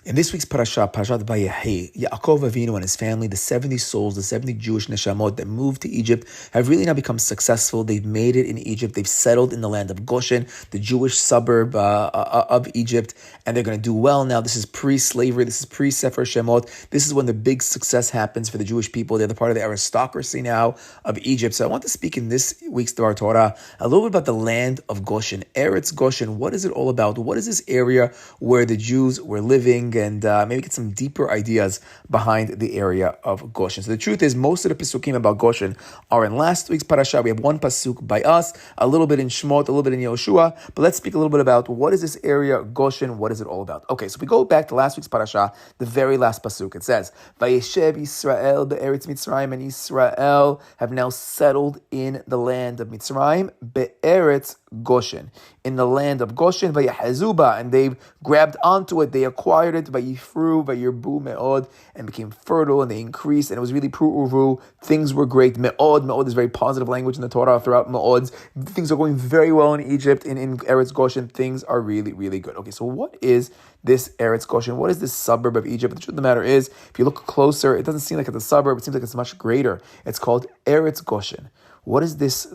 In this week's parasha, Parashat Vayechi, Yaakov Avinu and his family, the 70 souls, the 70 Jewish neshamot that moved to Egypt, have really now become successful. They've made it in Egypt. They've settled in the land of Goshen, the Jewish suburb of Egypt, and they're going to do well now. This is pre-slavery. This is pre-Sefer Shemot. This is when the big success happens for the Jewish people. They're the part of the aristocracy now of Egypt. So I want to speak in this week's Dvar Torah a little bit about the land of Goshen, Eretz Goshen. What is it all about? What is this area where the Jews were living? And maybe get some deeper ideas behind the area of Goshen. So the truth is, most of the pasukim about Goshen are in last week's parasha. We have one pasuk by us, a little bit in Shemot, a little bit in Yehoshua, but let's speak a little bit about what is this area, Goshen, what is it all about? Okay, so we go back to last week's parasha, the very last pasuk. It says, Vayeshev Yisrael be'eretz Mitzrayim, and Israel have now settled in the land of Mitzrayim, be'eretz Goshen, in the land of Goshen, Vayehazuba, and they've grabbed onto it, they acquired it, Vayifru, Vayirbu me'od, and became fertile, and they increased, and it was really pru'uvu, things were great, me'od is very positive language in the Torah throughout me'ods, things are going very well in Egypt, in Eretz Goshen, things are really, really good. Okay, so what is this Eretz Goshen? What is this suburb of Egypt? The truth of the matter is, if you look closer, it doesn't seem like it's a suburb, it seems like it's much greater. It's called Eretz Goshen. What is this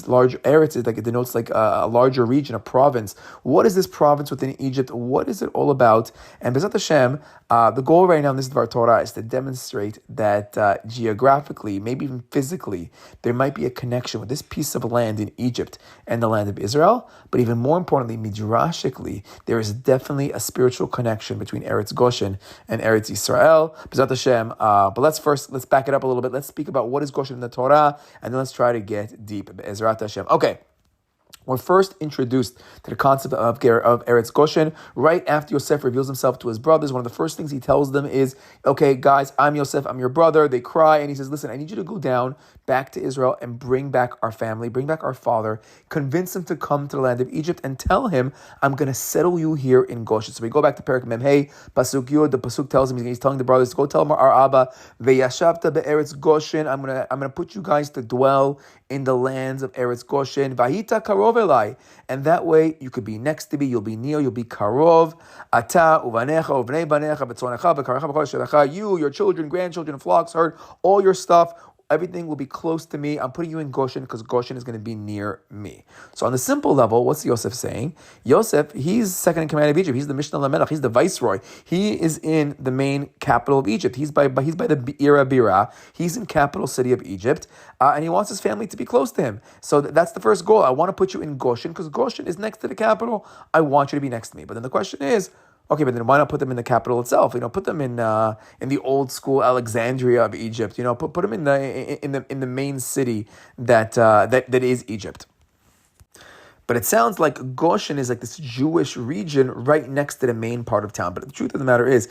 large Eretz? It denotes like a larger region, a province. What is this province within Egypt? What is it all about? And B'ezrat Hashem, the goal right now in this Dvar Torah is to demonstrate that geographically, maybe even physically, there might be a connection with this piece of land in Egypt and the land of Israel. But even more importantly, midrashically, there is definitely a spiritual connection between Eretz Goshen and Eretz Yisrael. B'ezrat Hashem. But let's back it up a little bit. Let's speak about what is Goshen in the Torah, and then let's try to get deep. Be'ezrat Hashem. Okay. We're first introduced to the concept of Eretz Goshen right after Yosef reveals himself to his brothers. One of the first things he tells them is, okay, guys, I'm Yosef, I'm your brother. They cry, and he says, listen, I need you to go down back to Israel and bring back our family, bring back our father, convince him to come to the land of Egypt, and tell him, I'm going to settle you here in Goshen. So we go back to Perek Mem Hey, Pasuk Yud. The Pasuk tells him, he's telling the brothers, go tell him our Abba, Veyashavta be'Eretz Goshen, I'm gonna put you guys to dwell in the lands of Eretz Goshen, Vahita Karov Elai, and that way you could be next to me, you'll be near, you'll be Karov, Ata, Uvanecha, Uvnei Banecha, Betzonecha, V'karecha B'kol Shelecha, you, your children, grandchildren, flocks, herd, all your stuff, everything will be close to me. I'm putting you in Goshen because Goshen is going to be near me. So on the simple level, what's Yosef saying? Yosef, he's second in command of Egypt. He's the Mishnah Lamelech. He's the viceroy. He is in the main capital of Egypt. He's by the Ira Bira. He's in capital city of Egypt, and he wants his family to be close to him. So that's the first goal. I want to put you in Goshen because Goshen is next to the capital. I want you to be next to me. But then the question is, okay, but then why not put them in the capital itself? Put them in the old school Alexandria of Egypt. Put them in the main city that is Egypt. But it sounds like Goshen is like this Jewish region right next to the main part of town. But the truth of the matter is,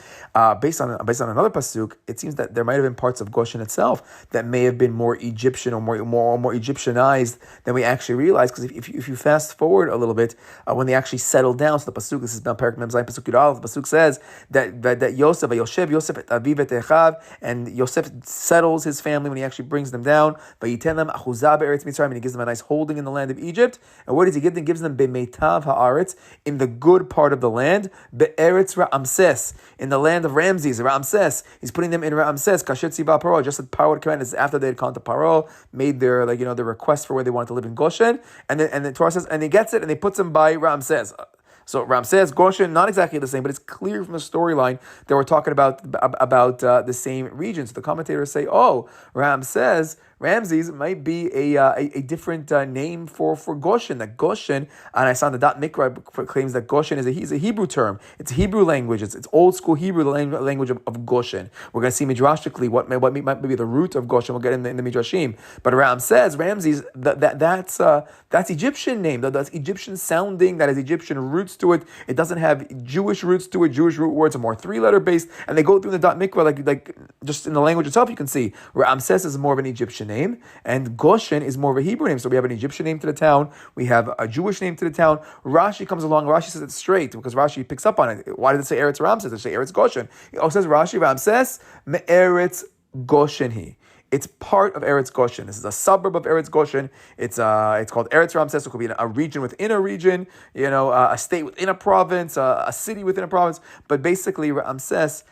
based on another pasuk, it seems that there might have been parts of Goshen itself that may have been more Egyptian or more Egyptianized than we actually realize. Because if you fast forward a little bit, when they actually settled down, so the pasuk, this is now Perek Mem Zayin pasuk Yud Aleph, the pasuk says that Yosef, Yosef et Aviv et Echav, and Yosef settles his family when he actually brings them down. Vayiten them achuzah be'eretz Mitzrayim, and he gives them a nice holding in the land of Egypt. And where does he give? And gives them be'meitav haaretz, in the good part of the land, be'eretz Ramses, in the land of Ramses, Ramses. He's putting them in Ramses, kashet tziva Paro, just as Paro would command. This is after they had gone to Paro, made their their request for where they wanted to live in Goshen, and the Torah says, and he gets it, and they puts them by Ramses. So Ramses, Goshen, not exactly the same, but it's clear from the storyline that we're talking about the same region. So the commentators say, oh, Ramses might be a different name for Goshen. That Goshen, and I saw the Dot Mikra claims that Goshen is a Hebrew term. It's Hebrew language. It's old school Hebrew, the language of Goshen. We're going to see midrashically what might be the root of Goshen. We'll get in the midrashim. But Ramses, that's Egyptian name. That's Egyptian sounding. That has Egyptian roots to it. It doesn't have Jewish roots to it. Jewish root words are more 3-letter based, and they go through the Dot Mikra like just in the language itself. You can see Ramses is more of an Egyptian name, and Goshen is more of a Hebrew name. So we have an Egyptian name to the town, we have a Jewish name to the town. Rashi comes along, Rashi says it straight, because Rashi picks up on it. Why did it say Eretz Ramses? It say Eretz Goshen. It also says Rashi, Ramses, Me'eretz Goshen he. It's part of Eretz Goshen. This is a suburb of Eretz Goshen. It's called Eretz Ramses. It could be a region within a region, a state within a province, a city within a province. But basically, Ramses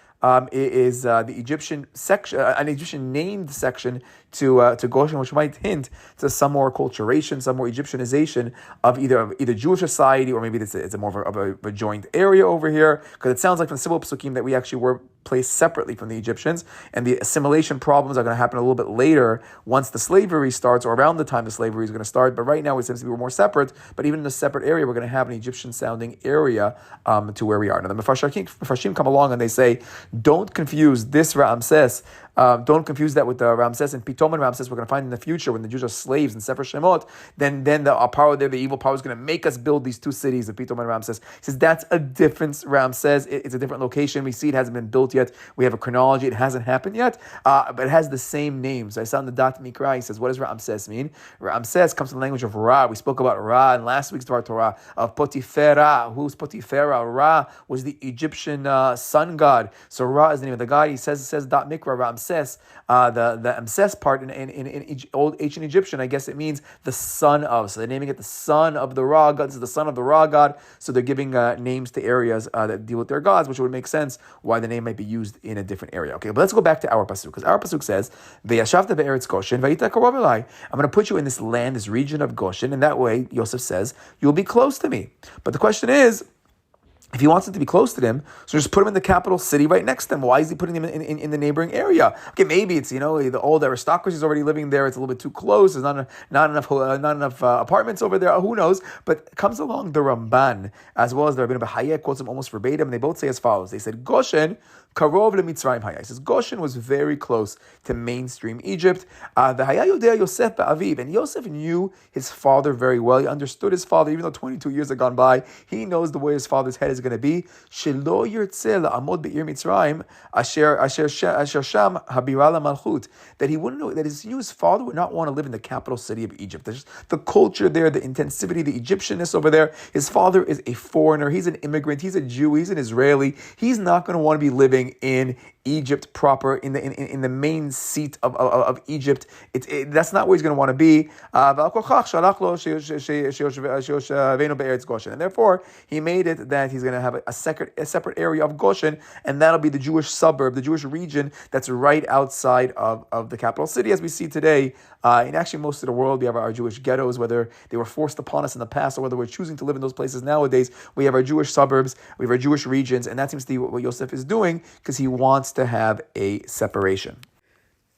is the Egyptian section, an Egyptian named section to Goshen, which might hint to some more acculturation, some more Egyptianization of either Jewish society, or maybe it's a more of a joint area over here, because it sounds like from the Sybil Psukim that we actually were placed separately from the Egyptians, and the assimilation problems are going to happen a little bit later once the slavery starts, or around the time the slavery is going to start. But right now it seems to be more separate. But even in a separate area, we're going to have an Egyptian-sounding area to where we are. Now the Mefarshim come along and they say, don't confuse this Ramses. Don't confuse that with the Ramses and Pitom and Ramses we're going to find in the future when the Jews are slaves in Sefer Shemot. Then the power there, the evil power, is going to make us build these two cities of Pitom and Ramses. He says that's a different Ramses. It's a different location. We see it hasn't been built yet. We have a chronology. It hasn't happened yet, but it has the same name. So I saw in the Dat Mikra, he says, what does Ramses mean? Ramses comes from the language of Ra. We spoke about Ra in last week's Dvar Torah of Potifera. Who's Potifera? Ra was the Egyptian sun god. So Ra is the name of the god. He says Dat Mikra, Ramses. The Amses part in old ancient Egyptian, I guess it means the son of. So they're naming it the son of the Ra god. This is the son of the Ra god. So they're giving names to areas that deal with their gods, which would make sense why the name might be used in a different area. Okay, but let's go back to our pasuk, because our pasuk says, "V'yashavta be'eretz Goshen, v'yita karov elai." I'm going to put you in this land, this region of Goshen, and that way, Yosef says, you'll be close to me. But the question is, if he wants him to be close to them, so just put him in the capital city right next to him. Why is he putting him in the neighboring area? Okay, maybe it's the old aristocracy is already living there. It's a little bit too close. There's not enough apartments over there. Who knows? But comes along the Ramban as well as the Rabbeinu B'Hayek quotes him almost verbatim, and they both say as follows. They said Goshen karov leMitzrayim haya. He says Goshen was very close to mainstream Egypt. V'haya yodea Yosef ba'aviv, and Yosef knew his father very well. He understood his father, even though 22 years had gone by. He knows the way his father's head is going to be. Shelo yirtzeh la'amod be'ir Mitzrayim asher sham habira la'malchut. That he wouldn't know, that he knew his father would not want to live in the capital city of Egypt. There's just the culture there, the intensivity, the Egyptianness over there. His father is a foreigner. He's an immigrant. He's a Jew. He's an Israeli. He's not going to want to be living in Egypt proper, in the main seat of Egypt. That's not where he's going to want to be. And therefore, he made it that he's going to have a separate area of Goshen, and that'll be the Jewish suburb, the Jewish region that's right outside of the capital city, as we see today. In actually most of the world, we have our Jewish ghettos, whether they were forced upon us in the past or whether we're choosing to live in those places nowadays. We have our Jewish suburbs, we have our Jewish regions, and that seems to be what Yosef is doing, because he wants to have a separation.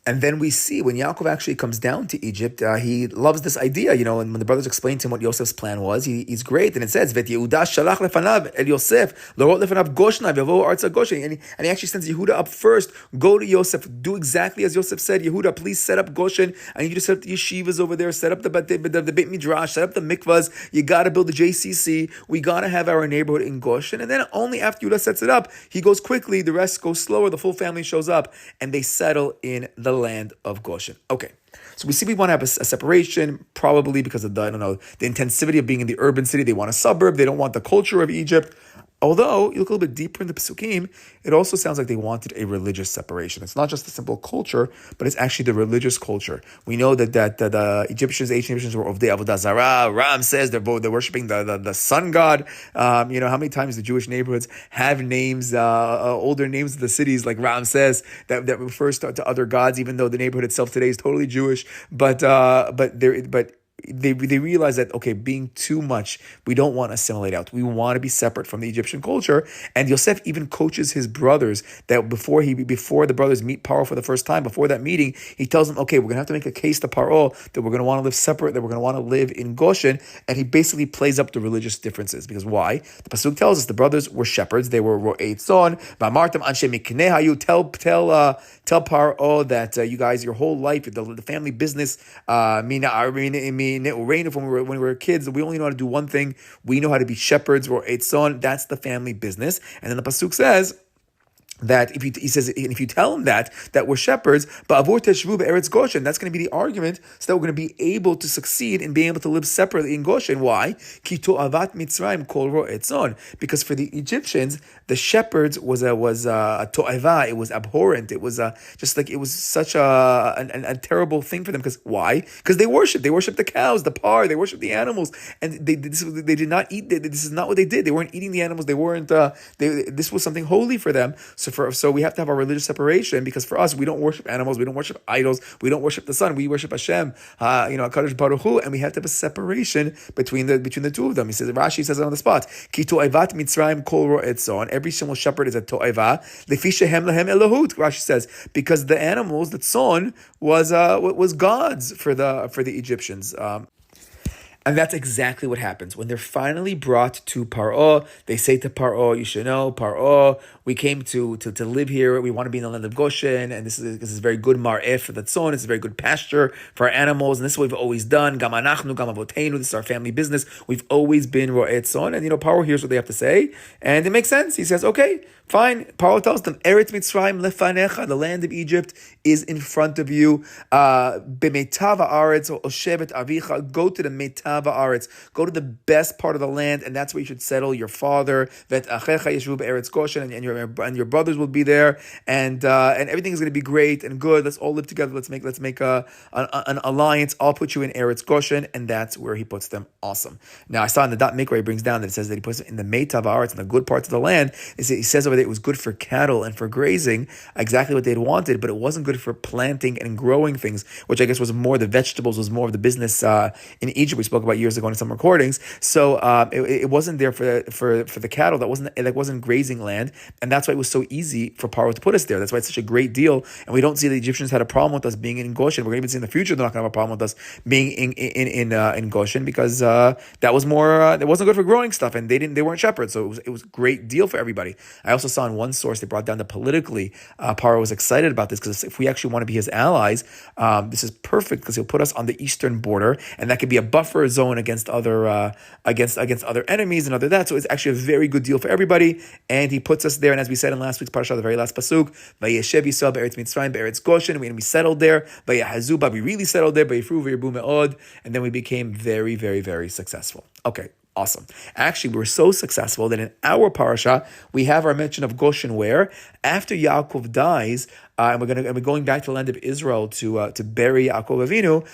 And then we see when Yaakov actually comes down to Egypt, he loves this idea, and when the brothers explain to him what Yosef's plan was, he's great. And it says, "Vet Yehuda shalach lefanav el Yosef lorot lefanav Goshna v'yavo arza Goshen." And he actually sends Yehuda up first. Go to Yosef, do exactly as Yosef said. Yehuda, please set up Goshen. I need you to set up the yeshivas over there. Set up the Beit Midrash. Set up the mikvahs. You got to build the JCC. We got to have our neighborhood in Goshen. And then only after Yehuda sets it up, he goes quickly. The rest goes slower. The full family shows up, and they settle in the land of Goshen. Okay, so we see we want to have a separation, probably because of the intensivity of being in the urban city. They want a suburb. They don't want the culture of Egypt. Although, you look a little bit deeper in the Pesukim, it also sounds like they wanted a religious separation. It's not just the simple culture, but it's actually the religious culture. We know that the ancient Egyptians were of the Avodah Zarah. Ram says they're worshiping the sun god. How many times the Jewish neighborhoods have names, older names of the cities, like Ram says, that refers to other gods, even though the neighborhood itself today is totally Jewish. They realize that, okay, being too much, we don't want to assimilate out. We want to be separate from the Egyptian culture. And Yosef even coaches his brothers that before the brothers meet Paro for the first time, before that meeting, he tells them, okay, we're going to have to make a case to Paro that we're going to want to live separate, that we're going to want to live in Goshen. And he basically plays up the religious differences. Because why? The Pasuk tells us the brothers were shepherds. They were ro'ei tzon. V'amartem anshe mikneh hayu. Tell Paro that you guys, your whole life, the family business, when we were kids, we only know how to do one thing. We know how to be shepherds or eitzon. That's the family business. And then the pasuk says, that he says, if you tell him that we're shepherds, ba'avur teshvu be'eretz Goshen, that's going to be the argument, so that we're going to be able to succeed in being able to live separately in Goshen. Why? Ki to'avat Mitzrayim kol ro'etzon. Because for the Egyptians, the shepherds was a to'ava. It was abhorrent. It was just like, it was such a terrible thing for them. Because why? Because they worshipped the cows, the par, they worshipped the animals, and they did not eat. This is not what they did. They weren't eating the animals. They weren't. This was something holy for them. So we have to have our religious separation, because for us, we don't worship animals, we don't worship idols, we don't worship the sun, we worship Hashem, HaKadosh Baruch Hu, and we have to have a separation between the two of them. He says, Rashi says it on the spot, Ki to'evat Mitzrayim kol ro'etzon, every single shepherd is a to'eva, lefi shehem lahem elahut, Rashi says, because the animals, the tzon, was gods for the Egyptians. And that's exactly what happens. When they're finally brought to Paro, they say to Paro, you should know, Paro, we came to live here. We want to be in the land of Goshen, and this is very good mar'eh for the tzon. It's a very good pasture for our animals, and this is what we've always done. Gam anachnu, gam avotenu. This is our family business. We've always been ro'eh tzon. And Paro hears what they have to say, and it makes sense. He says, okay, fine. Paro tells them, Eretz Mitzrayim lefanecha, the land of Egypt is in front of you. B'meitav haaretz o shevet avicha, go to the meitav haaretz, go to the best part of the land, and that's where you should settle. Your father, vet achecha yeshvu be'eretz Goshen, and your brothers will be there, and everything is going to be great and good. Let's all live together. Let's make an alliance. I'll put you in Eretz Goshen, and that's where he puts them. Awesome. Now I saw in the Dot Mikra he brings down that it says that he puts them in the meitav haaretz, in the good parts of the land. He says over there it was good for cattle and for grazing, exactly what they'd wanted, but it wasn't good for planting and growing things, which I guess was more the vegetables, was more of the business in Egypt. We spoke about years ago in some recordings. So it wasn't there for the cattle. That wasn't grazing land, and that's why it was so easy for Paro to put us there. That's why it's such a great deal. And we don't see the Egyptians had a problem with us being in Goshen. We're going to even see in the future they're not going to have a problem with us being in Goshen, because that was more it wasn't good for growing stuff, and they weren't shepherds. So it was a great deal for everybody. I also saw in one source they brought down that politically Paro was excited about this, because if we actually want to be his allies, this is perfect, because he'll put us on the eastern border, and that could be a buffer zone against other against other enemies and other that. So it's actually a very good deal for everybody, and he puts us there. And as we said in last week's parasha, the very last pasuk, Vayeshev Yisrael be'eretz Mitzrayim be'eretz Goshen, we're going to be settled there. Vayahazu, we really settled there. Vayifru v'yirbu me'od, and then we became very, very, very successful. Okay. Awesome. Actually, we were so successful that in our parasha, we have our mention of Goshen, where after Yaakov dies, and we're going back to the land of Israel to bury Yaakov Avinu,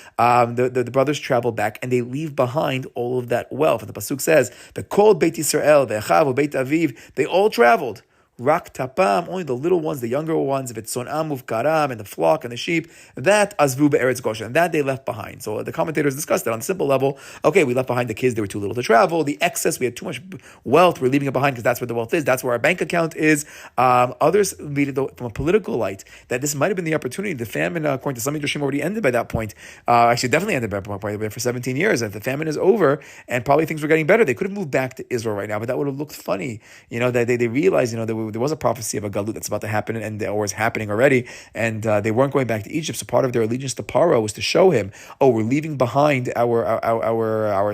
the brothers travel back, and they leave behind all of that wealth. And the pasuk says, "The kol Beit Yisrael, ve'echav Beit Aviv," they all traveled. Rak tapam, only the little ones, the younger ones, v'tzonam uvkaram, and the flock and the sheep, that azvu be'eretz Goshen, that they left behind. So the commentators discussed that on a simple level. Okay, we left behind the kids, they were too little to travel. The excess, we had too much wealth, we're leaving it behind because that's where the wealth is, that's where our bank account is. Others read it from a political light, that this might have been the opportunity. The famine, according to some Midrashim, already ended by that point. Actually, definitely ended by that point, for 17 years. If the famine is over, and probably things were getting better, they could have moved back to Israel right now, but that would have looked funny. That they realized, there was a prophecy of a galut that's about to happen, or is happening already, and they weren't going back to Egypt. So part of their allegiance to Paro was to show him, we're leaving behind our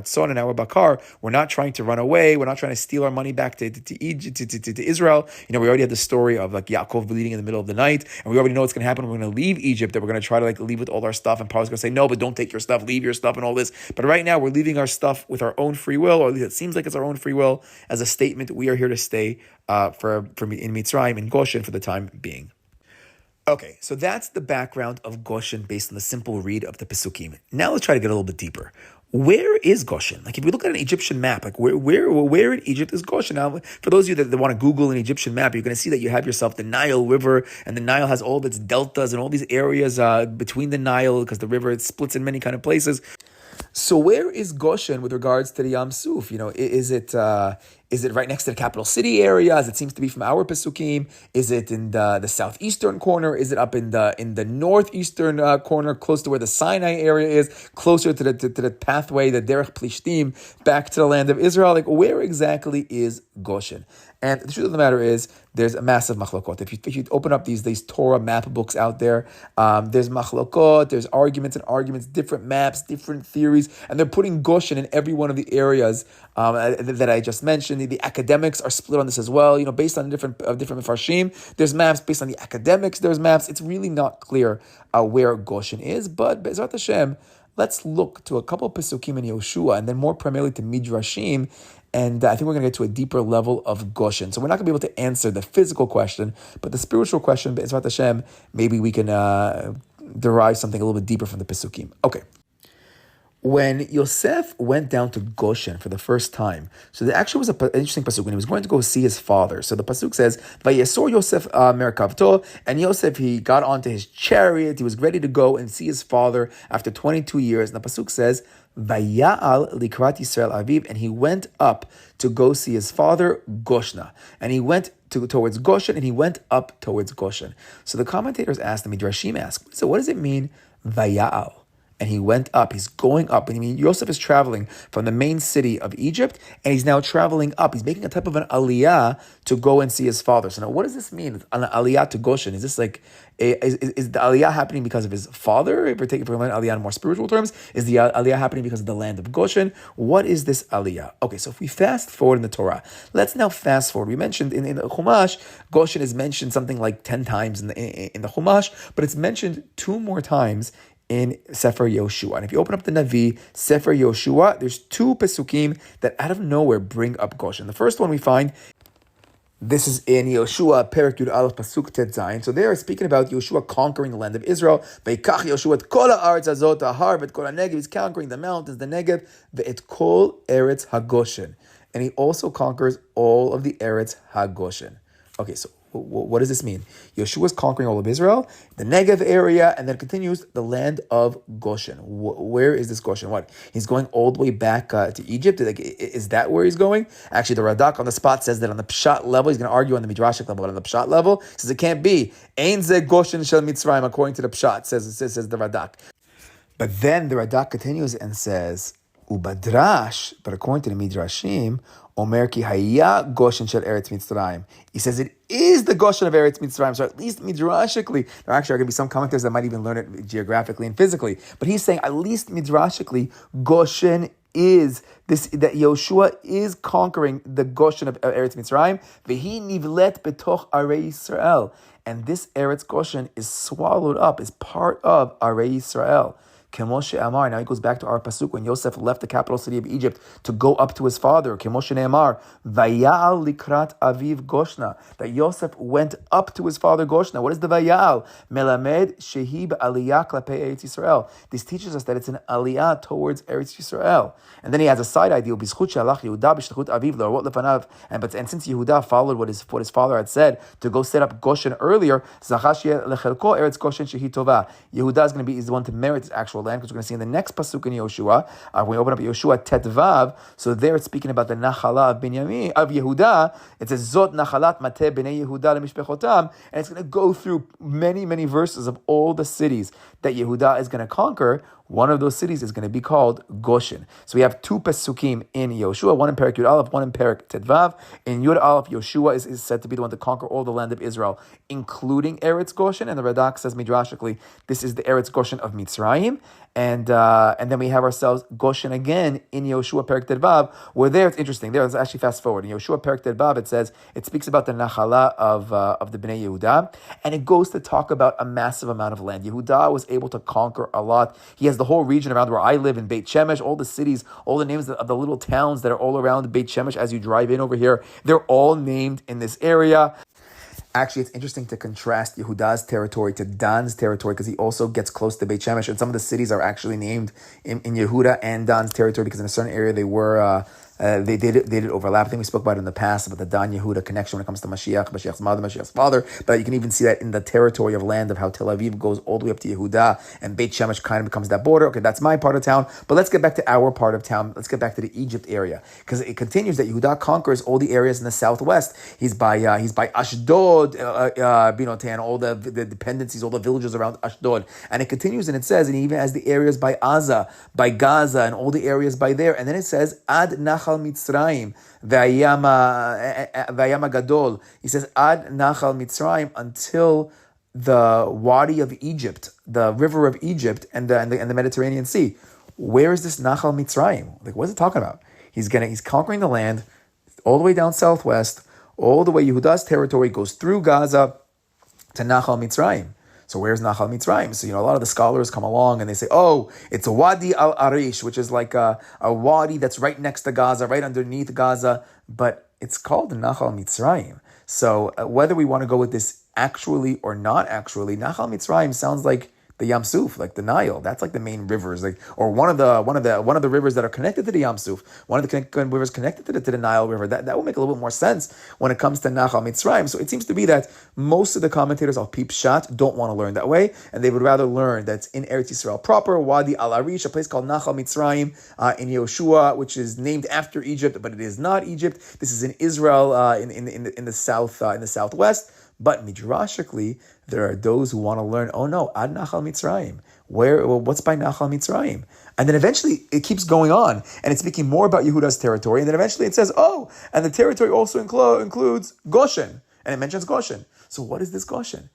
tzon and our bakar. We're not trying to run away. We're not trying to steal our money back to Egypt, to Israel. We already had the story of like Yaakov bleeding in the middle of the night, and we already know what's going to happen. We're going to leave Egypt, that we're going to try to leave with all our stuff, and Paro's going to say, no, but don't take your stuff, leave your stuff and all this. But right now we're leaving our stuff with our own free will, or at least it seems like it's our own free will, as a statement we are here to stay in Mitzrayim, in Goshen, for the time being. Okay, so that's the background of Goshen based on the simple read of the Pesukim. Now let's try to get a little bit deeper. Where is Goshen? If we look at an Egyptian map, where in Egypt is Goshen? Now, for those of you that want to Google an Egyptian map, you're going to see that you have yourself the Nile River, and the Nile has all of its deltas and all these areas between the Nile, because the river, it splits in many kind of places. So where is Goshen with regards to the Yam Suf? Is it right next to the capital city area, as it seems to be from our Pesukim? Is it in the southeastern corner? Is it up in the northeastern corner, close to where the Sinai area is, closer to the pathway, the Derech Plishtim, back to the land of Israel? Where exactly is Goshen? And the truth of the matter is, there's a massive machlokot. If you open up these Torah map books out there, there's machlokot, there's arguments, different maps, different theories, and they're putting Goshen in every one of the areas that I just mentioned. the academics are split on this as well. Based on different Mefarshim, there's maps. Based on the academics, there's maps. It's really not clear where Goshen is. But Be'ezrat Hashem, let's look to a couple of Pesukim in Yoshua, and then more primarily to Midrashim. And I think we're going to get to a deeper level of Goshen. So we're not going to be able to answer the physical question, but the spiritual question, Be'ezrat Hashem, maybe we can derive something a little bit deeper from the Pesukim. Okay. When Yosef went down to Goshen for the first time, so there actually was an interesting pasuk when he was going to go see his father. So the pasuk says, "Vayesor Yosef merkavto," and Yosef, he got onto his chariot. He was ready to go and see his father after 22 years. And the pasuk says, "Vaya'al likrat Yisrael aviv," and he went up to go see his father, Goshna, and he went towards Goshen, and he went up towards Goshen. So the commentators asked, the Midrashim asked, so what does it mean, Vaya'al? And he went up, he's going up. And Yosef is traveling from the main city of Egypt, and he's now traveling up. He's making a type of an aliyah to go and see his father. So now what does this mean, an aliyah to Goshen? Is this like, is the aliyah happening because of his father? If we're aliyah in more spiritual terms, is the aliyah happening because of the land of Goshen? What is this aliyah? Okay, so if we fast forward in the Torah, let's now fast forward. We mentioned in the Chumash, Goshen is mentioned something like 10 times in the Chumash, but it's mentioned 2 more times in Sefer Yoshua. And if you open up the Navi, Sefer Yoshua, there's 2 Pesukim that out of nowhere bring up Goshen. The first one we find, this is in Yoshua, Perek Yud Aleph, Pasuk Tet Zayin. So they are speaking about Yoshua conquering the land of Israel. Veikach Yoshua et kol haaretz hazot hahar v'et kol hanegev. He's conquering the mountains, the Negev, ve'et kol eretz hagoshen. And he also conquers all of the Eretz Hagoshen. Okay, so what does this mean? Yeshua is conquering all of Israel, the Negev area, and then continues the land of Goshen. Where is this Goshen? What? He's going all the way back to Egypt? Is that where he's going? Actually, the Radak on the spot says that on the Pshat level, he's going to argue on the Midrashic level, but on the Pshat level, he says it can't be. Ein ze Goshen shel Mitzrayim, according to the Pshat, says the Radak. But then the Radak continues and says, Ubadrash, but according to the Midrashim, Omer ki haya Goshen shel Eretz Mitzrayim. He says it is the Goshen of Eretz Mitzrayim. So at least midrashically, there actually are going to be some commentators that might even learn it geographically and physically. But he's saying at least midrashically, Goshen is this, that Yoshua is conquering the Goshen of Eretz Mitzrayim. Vehi nivlet betoch arei Yisrael. And this Eretz Goshen is swallowed up, is part of arei Yisrael. Kemoshe Amar. Now he goes back to our pasuk when Yosef left the capital city of Egypt to go up to his father. Kemoshe Amar. Vayal likrat aviv Goshna. That Yosef went up to his father Goshna. What is the Vayal? Melamed shehi b'aliyah klepei Eretz Yisrael. This teaches us that it's an aliyah towards Eretz Yisrael. And then he has a side idea. B'zchut she'alach Yehuda b'shlichut aviv la'orot lefanav. And since Yehuda followed what his father had said to go set up Goshen earlier, zachash lechelko Eretz Goshen shehi tova. Yehuda is going to be the one to merit his actual land, because we're going to see in the next pasuk in Yoshua, when we open up Yoshua Tet Vav, so there it's speaking about the Nachala of Binyamin, of Yehuda. It says Zot Nachalat Mateh Bnei Yehuda LeMishpechotam, and it's going to go through many, many verses of all the cities that Yehuda is going to conquer. One of those cities is going to be called Goshen. So we have 2 Pesukim in Yoshua, one in Perek Yud Aleph, one in Perek Tet Vav. In Yud Aleph, Yoshua is said to be the one to conquer all the land of Israel, including Eretz Goshen. And the Radak says midrashically, this is the Eretz Goshen of Mitzrayim. And then we have ourselves Goshen again in Yoshua Perek Tet Vav, where there it's interesting. There, let's actually fast forward. In Yoshua Perek Tet Vav, it speaks about the Nachala of the Bnei Yehuda, and it goes to talk about a massive amount of land. Yehuda was able to conquer a lot. He has the whole region around where I live in Beit Shemesh, all the cities, all the names of the little towns that are all around Beit Shemesh as you drive in over here, they're all named in this area. Actually, it's interesting to contrast Yehuda's territory to Dan's territory, because he also gets close to Beit Shemesh, and some of the cities are actually named in Yehuda and Dan's territory, because in a certain area they were they did overlap. I think we spoke about it in the past about the Dan Yehuda connection when it comes to Mashiach's mother, Mashiach's father. But you can even see that in the territory of land of how Tel Aviv goes all the way up to Yehuda, and Beit Shemesh kind of becomes that border. Okay, that's my part of town. But let's get back to our part of town. Let's get back to the Egypt area, because it continues that Yehuda conquers all the areas in the southwest. He's by Ashdod, Binotan, all the dependencies, all the villages around Ashdod, and it continues and it says, and he even has the areas by Gaza, and all the areas by there, and then it says Ad Nachal Mitzrayim, Vayama Gadol. He says Ad Nachal Mitzrayim, until the Wadi of Egypt, the river of Egypt, and the Mediterranean Sea. Where is this Nachal Mitzrayim? Like, what is it talking about? He's conquering the land all the way down southwest, all the way Yehuda's territory goes through Gaza to Nachal Mitzrayim. So where's Nachal Mitzrayim? So, a lot of the scholars come along and they say, oh, it's a Wadi al-Arish, which is like a wadi that's right next to Gaza, right underneath Gaza, but it's called Nachal Mitzrayim. So whether we want to go with this actually or not actually, Nachal Mitzrayim sounds like the Yam Suf, like the Nile. That's like the main rivers, or one of the rivers that are connected to the Yam Suf, one of the rivers connected to the Nile River. That will make a little bit more sense when it comes to Nachal Mitzrayim. So it seems to be that most of the commentators al Pi Pshat don't want to learn that way, and they would rather learn that's in Eretz Yisrael proper, Wadi Al Arish, a place called Nachal Mitzrayim in Yehoshua, which is named after Egypt, but it is not Egypt. This is in Israel, in the southwest. But midrashically, there are those who want to learn, oh no, Ad Nachal Mitzrayim. What's by Nachal Mitzrayim? And then eventually it keeps going on, and it's speaking more about Yehuda's territory, and then eventually it says, oh, and the territory also includes Goshen, and it mentions Goshen. So what is this Goshen?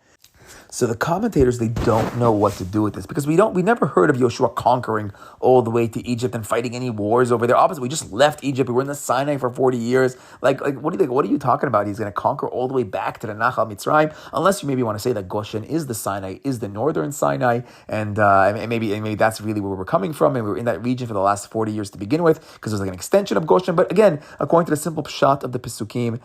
So the commentators, they don't know what to do with this, because we never heard of Yoshua conquering all the way to Egypt and fighting any wars over there. Opposite, we just left Egypt. We were in the Sinai for 40 years. Like what are you talking about? He's going to conquer all the way back to the Nachal Mitzrayim, unless you maybe want to say that Goshen is the Sinai, is the northern Sinai, and maybe that's really where we're coming from, and we were in that region for the last 40 years to begin with, because there's like an extension of Goshen. But again, according to the simple pshat of the Pesukim,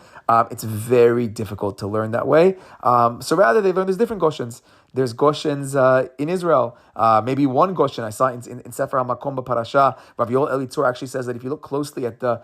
it's very difficult to learn that way. So rather, they learn there's different Goshens. There's Goshens in Israel. Maybe one Goshen I saw in Sefer HaMakom B'Parasha. Rav Yoel Elitzur actually says that if you look closely at the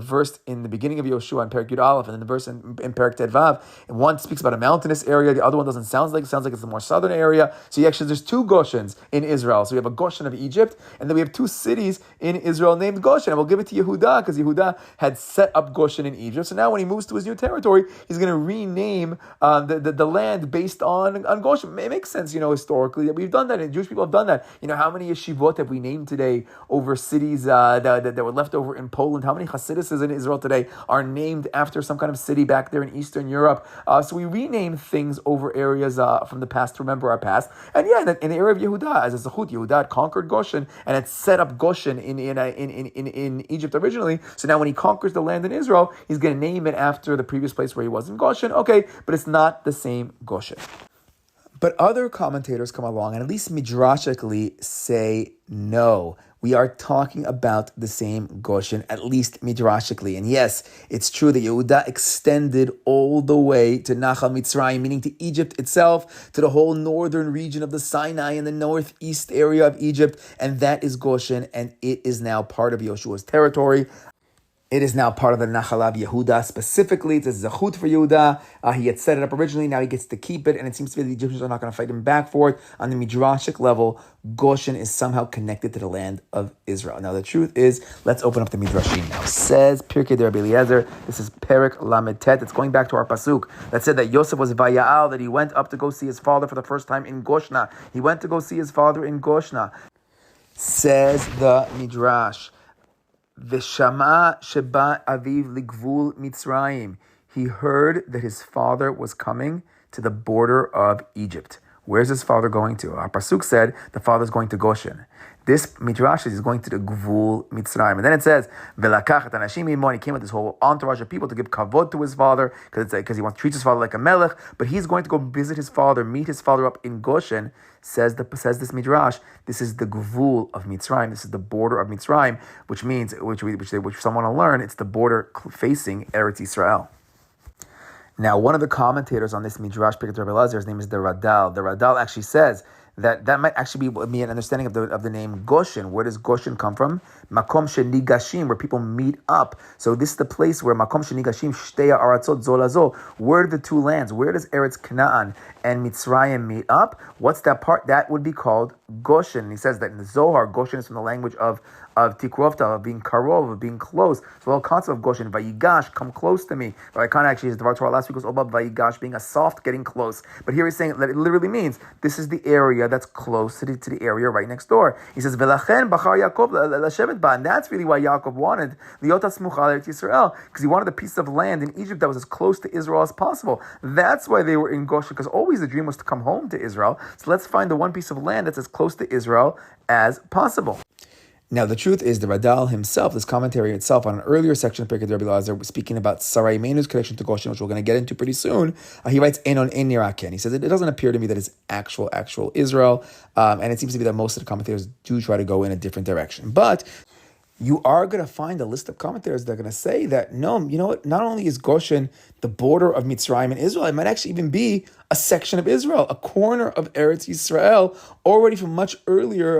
verse in the beginning of Yoshua in Perek Yud Aleph, and then the verse in Perek Tet Vav, and one speaks about a mountainous area, the other one doesn't sound like it's the more southern area. So there's two Goshens in Israel. So we have a Goshen of Egypt, and then we have two cities in Israel named Goshen. And we'll give it to Yehuda, because Yehuda had set up Goshen in Egypt. So now when he moves to his new territory, he's going to rename the land based on Goshen. It makes sense, historically, that we've done that, and Jewish people have done that. How many yeshivot have we named today over cities that were left over in Poland? How many Hasiduses in Israel today are named after some kind of city back there in Eastern Europe? So we rename things over areas from the past to remember our past. And in the area of Yehuda, as a Zechut, Yehuda had conquered Goshen and had set up Goshen in Egypt originally. So now when he conquers the land in Israel, he's going to name it after the previous place where he was in Goshen. Okay, but it's not the same Goshen. But other commentators come along and at least midrashically say, no, we are talking about the same Goshen, at least midrashically. And yes, it's true that Yehuda extended all the way to Nachal Mitzrayim, meaning to Egypt itself, to the whole northern region of the Sinai and the northeast area of Egypt. And that is Goshen, and it is now part of Yoshua's territory. It is now part of the Nachalav Yehuda specifically. It's a zechut for Yehuda. He had set it up originally. Now he gets to keep it. And it seems to be the Egyptians are not going to fight him back for it. On the Midrashic level, Goshen is somehow connected to the land of Israel. Now the truth is, let's open up the Midrashim now. Says Pirkei de Rabbi Eliezer, this is Perek Lamed Tet. It's going back to our pasuk that said that Yosef was Vaya'al, that he went up to go see his father for the first time in Goshna. He went to go see his father in Goshna. Says the Midrash, V'shama sheba aviv ligvul Mitzrayim. He heard that his father was coming to the border of Egypt. Where's his father going to? Our pasuk said the father's going to Goshen. This midrash is going to the Gvul Mitzrayim. And then it says, Velakach et anashim imo, and he came with this whole entourage of people to give kavod to his father, because he wants to treat his father like a melech, but he's going to go visit his father, meet his father up in Goshen. Says this midrash, this is the Gvul of Mitzrayim, this is the border of Mitzrayim, which means, which some want to learn, it's the border facing Eretz Yisrael. Now, one of the commentators on this midrash, Pirkei Rabbi Elazar, his name is the Radal. The Radal actually says that might actually be an understanding of the name Goshen. Where does Goshen come from? Makom shenigashim, where people meet up. So this is the place where Makom shenigashim shteya aratzot zolazo. Where are the two lands? Where does Eretz Canaan and Mitzrayim meet up? What's that part? That would be called Goshen. And he says that in the Zohar, Goshen is from the language of tikrovta, of being karov, of being close. So the whole concept of Goshen, vayigash, come close to me. But I can't actually, his Devar Torah last week was all about vayigash, being a soft, getting close. But here he's saying that it literally means this is the area that's close to the area right next door. He says, Velachen bachar Yaakov l'shevet ba, and that's really why Yaakov wanted liot smucha l'Eretz Yisrael, because he wanted a piece of land in Egypt that was as close to Israel as possible. That's why they were in Goshen, because always the dream was to come home to Israel. So let's find the one piece of land that's as close to Israel as possible. Now, the truth is, the Radal himself, this commentary itself on an earlier section of Pirkei Rabbi Elazar, speaking about Sarai Imenu's connection to Goshen, which we're going to get into pretty soon, he writes, Enon en niraken. He says, it doesn't appear to me that it's actual Israel, and it seems to be that most of the commentators do try to go in a different direction. But you are going to find a list of commentators that are going to say that, no, you know what, not only is Goshen the border of Mitzrayim and Israel, it might actually even be a section of Israel, a corner of Eretz Yisrael, already from much earlier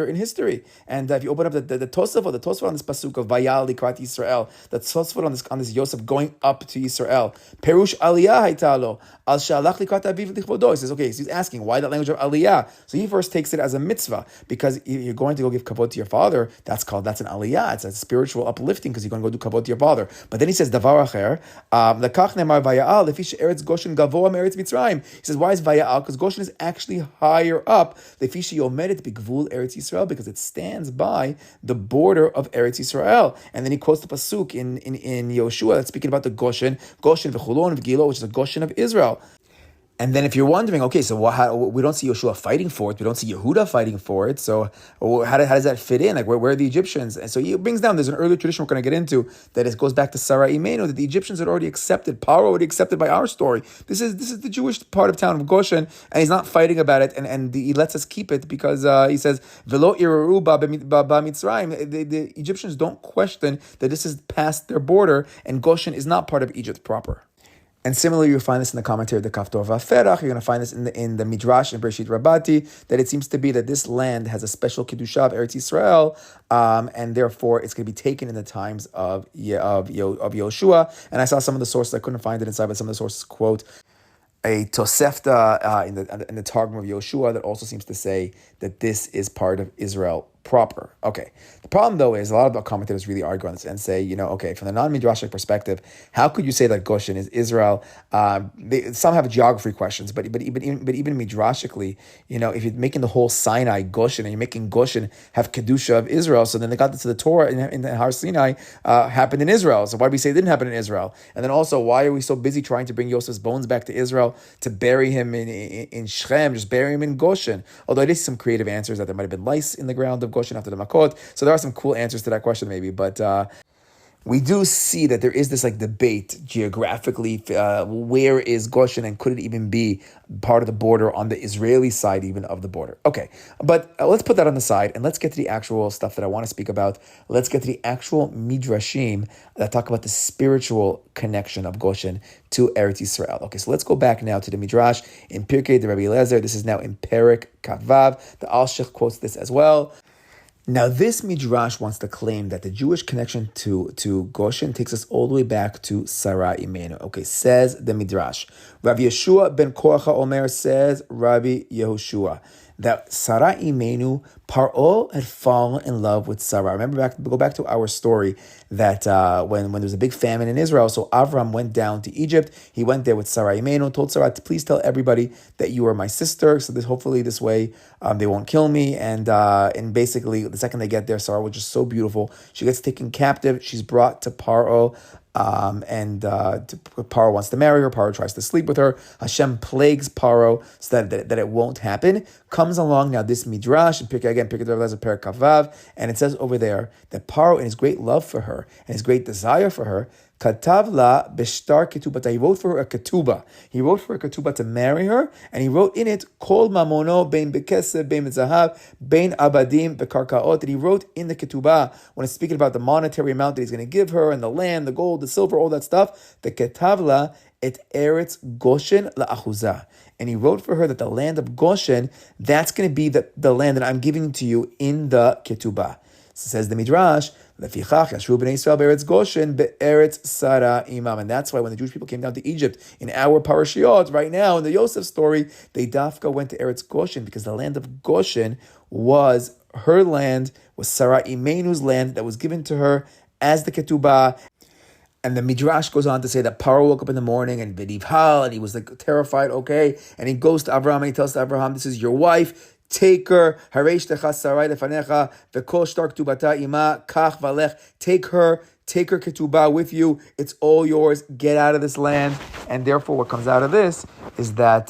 in history. And if you open up the Tosafot on this pasuk of Vayal Likrat Yisrael, the Tosafot on this Yosef going up to Yisrael, Perush Aliyah Haitalo, Al Shalach Likrat Aviv Lichvodo. He says, okay, so he's asking, why that language of Aliyah? So he first takes it as a mitzvah, because you're going to go give kavod to your father. That's an Aliyah. It's a spiritual uplifting, because you're going to go do kavod to your father. But then he says, Davar Acher, Lekach Nemar Vayal, Lefish Eretz Goshen Gavoa Eretz Mitzrayim. He says, why is Vayal? Because Goshen is actually higher up. Lefishi Yomedet Bigvul Eretz Yisrael, because it stands by the border of Eretz Yisrael. And then he quotes the pasuk in Yoshua that's speaking about the Goshen v'Chulon v'Gilo, which is the Goshen of Israel. And then if you're wondering, okay, so we don't see Yoshua fighting for it, we don't see Yehuda fighting for it, so how does that fit in? Like, where are the Egyptians? And so he brings down, there's an earlier tradition we're going to get into, that it goes back to Sarai Imenu, that the Egyptians had already accepted, Paro already accepted by our story. This is the Jewish part of town of Goshen, and he's not fighting about it, and he lets us keep it, because he says, Velo iraru ba Mitzrayim, the Egyptians don't question that this is past their border, and Goshen is not part of Egypt proper. And similarly, you'll find this in the commentary of the Kaftor Vaferach. You're going to find this in the Midrash in Bereshit Rabbati, that it seems to be that this land has a special Kedusha of Eretz Yisrael, and therefore it's going to be taken in the times of Yoshua. And I saw some of the sources, I couldn't find it inside, but some of the sources quote a Tosefta in the Targum of Yoshua that also seems to say that this is part of Israel proper. Okay. The problem, though, is a lot of the commentators really argue on this and say, okay, from the non-midrashic perspective, how could you say that Goshen is Israel? Some have geography questions, but even midrashically, if you're making the whole Sinai Goshen and you're making Goshen have Kedusha of Israel, so then they got to the Torah in the Har Sinai happened in Israel. So why do we say it didn't happen in Israel? And then also, why are we so busy trying to bring Yosef's bones back to Israel to bury him in Shechem, just bury him in Goshen? Although I did see some creative answers that there might have been lice in the ground of Goshen after the Makot. So there are some cool answers to that question maybe, but we do see that there is this debate geographically, where is Goshen and could it even be part of the border on the Israeli side even of the border? Okay, but let's put that on the side and let's get to the actual stuff that I want to speak about. Let's get to the actual midrashim that talk about the spiritual connection of Goshen to Eretz Yisrael. Okay, so let's go back now to the midrash in Pirkei de Rabbi Elazar. This is now in Perek Kavav. The Alshich quotes this as well. Now, this midrash wants to claim that the Jewish connection to Goshen takes us all the way back to Sarai Imenu. Okay, says the midrash. Rabbi Yeshua ben Korcha Omer, says Rabbi Yehoshua, that Sarai Imenu, Paro had fallen in love with Sarah. Go back to our story that when there was a big famine in Israel, so Avram went down to Egypt. He went there with Sarai Imenu, told Sarah to please tell everybody that you are my sister, so that hopefully this way they won't kill me. And basically, the second they get there, Sarah was just so beautiful. She gets taken captive. She's brought to Paro. Paro wants to marry her. Paro tries to sleep with her. Hashem plagues Paro so that it won't happen. Comes along now this midrash, and Pirkei Kavav, and it says over there that Paro, in his great love for her and his great desire for her, Katav la b'shtar ketubata. He wrote for her a ketubah. He wrote for a ketubah to marry her, and he wrote in it kol mamono bein bekesef bein zahav bein abadim bekarkaot. That he wrote in the ketubah when it's speaking about the monetary amount that he's going to give her and the land, the gold, the silver, all that stuff. The ketavla et eretz Goshen la'achuzah. And he wrote for her that the land of Goshen, that's going to be the land that I'm giving to you in the ketubah. So says the midrash, Lefichach yashvu b'nei Yisrael be'eretz Goshen be'eretz Sara imam. And that's why when the Jewish people came down to Egypt in our parashiot right now in the Yosef story, they dafka went to Eretz Goshen because the land of Goshen was her land, was Sarah Imenu's land that was given to her as the ketubah. And the midrash goes on to say that Paro woke up in the morning and Vidivhal, and he was terrified. Okay, and he goes to Abraham and he tells to Abraham, "This is your wife. Take her. Hareish techa sarai lefanecha v'kol shtar ktubata ima kach valech. Take her. take her ketubah with you. It's all yours. Get out of this land. And therefore, what comes out of this is that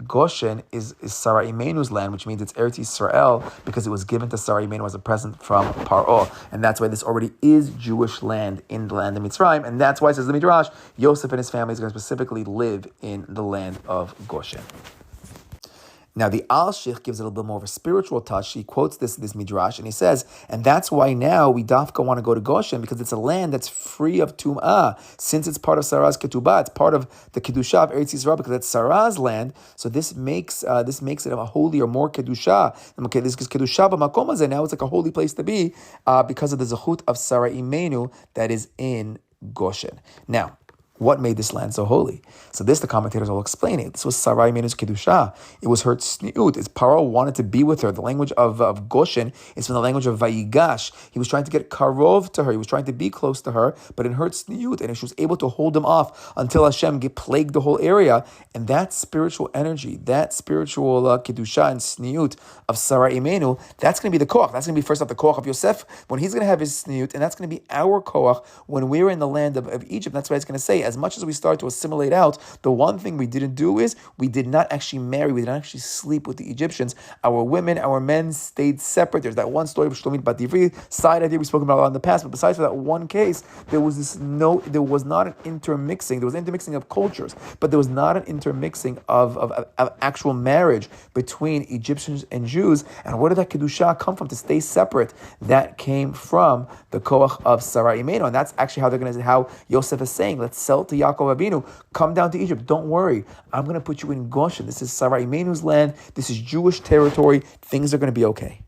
Goshen is Sarah Imenu's land, which means it's Eretz Yisrael, because it was given to Sarah Imenu as a present from Paro. And that's why this already is Jewish land in the land of Mitzrayim. And that's why, says the Midrash, Yosef and his family is going to specifically live in the land of Goshen. Now, the Al-Shich gives it a little bit more of a spiritual touch. He quotes this Midrash, and he says, and that's why now we dafka want to go to Goshen, because it's a land that's free of Tum'ah, since it's part of Sarah's Ketubah, it's part of the Kedusha of Eretz Yisrael, because it's Sarah's land, so this makes it a holy or more Kedusha. Okay, this is Kedusha b'makom hazeh, now it's like a holy place to be, because of the Zechut of Sarah Imenu that is in Goshen. Now, what made this land so holy? So this, the commentators will explain it. This was Sarai Menu's Kedusha. It was her tzniut. It's Paro wanted to be with her. The language of Goshen is from the language of Vayigash. He was trying to get karov to her. He was trying to be close to her, but in her tzniut, and she was able to hold him off until Hashem plagued the whole area. And that spiritual energy, that spiritual Kedusha and tzniut of Sarai Imenu, that's going to be the koach. That's going to be first off the koach of Yosef when he's going to have his tzniut, and that's going to be our koach when we're in the land of Egypt. That's what it's going to say. As much as we start to assimilate out, the one thing we didn't do is we did not actually marry, we did not actually sleep with the Egyptians. Our women, our men stayed separate. There's that one story of Shlomit Bat Ivri, side idea we spoke about a lot in the past, but besides for that one case, there was not an intermixing. There was intermixing of cultures, but there was not an intermixing of actual marriage between Egyptians and Jews. And where did that Kedusha come from to stay separate? That came from the koach of Sarah Imenu, and that's actually how Yosef is saying, let's sell to Yaakov Avinu, come down to Egypt, don't worry, I'm going to put you in Goshen. This is Sarah Imenu's land, this is Jewish territory, things are going to be okay.